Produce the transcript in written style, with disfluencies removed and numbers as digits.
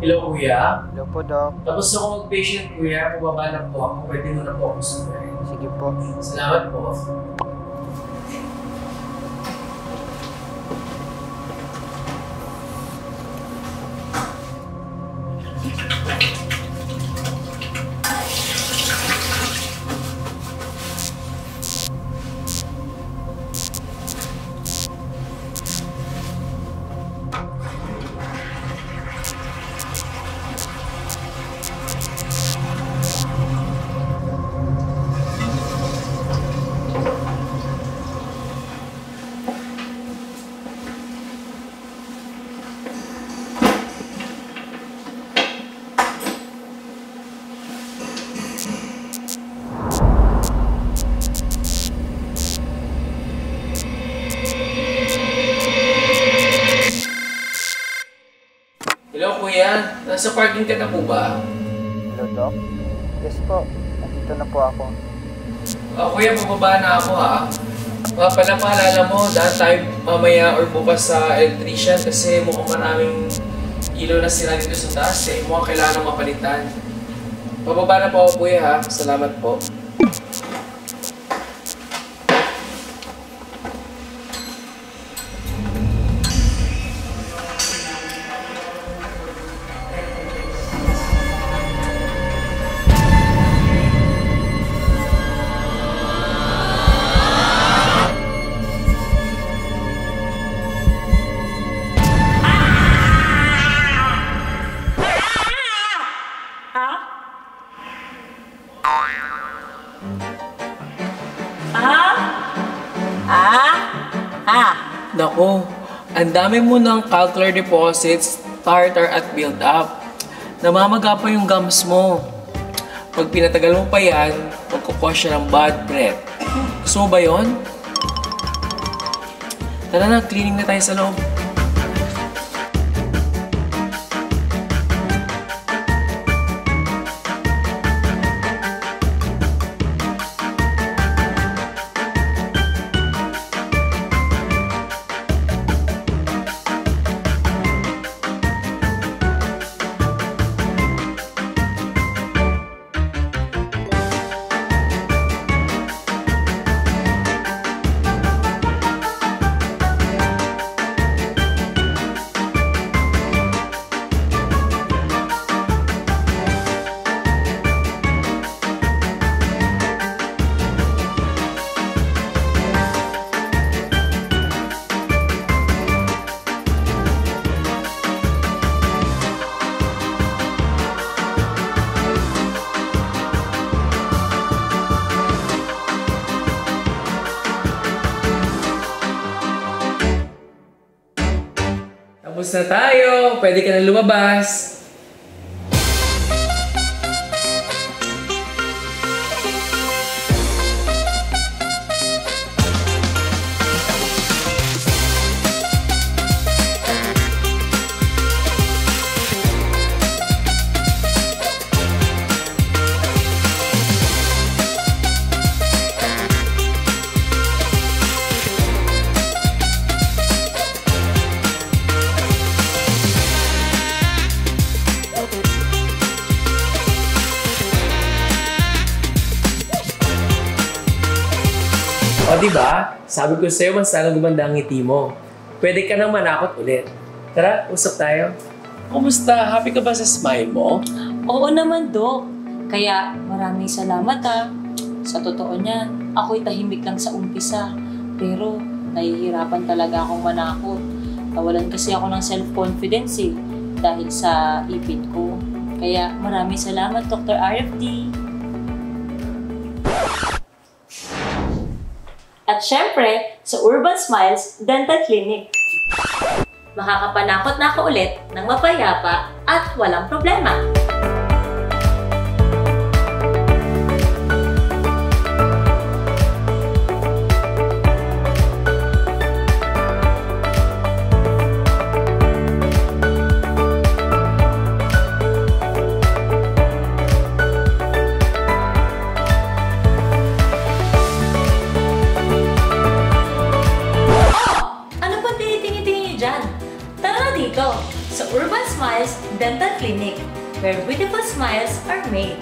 Hello, kuya. Hello po, Doc. Tapos ako mag-patient, kuya. Mababa na po ako. Pwede mo na po ako sunduin. Sige po. Salamat po. Hello, kuya. Nasa parking ka na po ba? Hello, Doc. Yes po. Nandito na po ako. Kuya, bababa na ako ha. Pala paalala mo, dahil tayo mamaya or bukas sa electrician kasi mukhang maraming ilaw na sila dito sa taas eh. Mukhang kailangan mapalitan. Bababa na po ako, kuya ha. Salamat po. Nako, ang dami mo ng calcular deposits, tartar at build up. Namamaga pa yung gums mo. Pag pinatagal mo pa yan, magkukuha siya ng bad breath. Gusto mo ba yun? Tara na, cleaning na tayo sa loob. Tapos na tayo. Pwede ka na lumabas. O diba? Sabi ko sa'yo, mas lalo gumanda ang ngiti mo. Pwede ka nang manakot ulit. Tara, usap tayo. Kumusta? Happy ka ba sa smile mo? Oo naman, Dok. Kaya maraming salamat ha. Sa totoo niyan, ako'y tahimik lang sa umpisa. Pero nahihirapan talaga akong manakot. Nawalan kasi ako ng self-confidence eh. Dahil sa ipin ko. Kaya maraming salamat, Dr. RFD. At syempre, sa Urban Smiles Dental Clinic. Makakapanakot na ako ulit ng mapayapa at walang problema. sa Urban Smiles Dental Clinic, where beautiful smiles are made.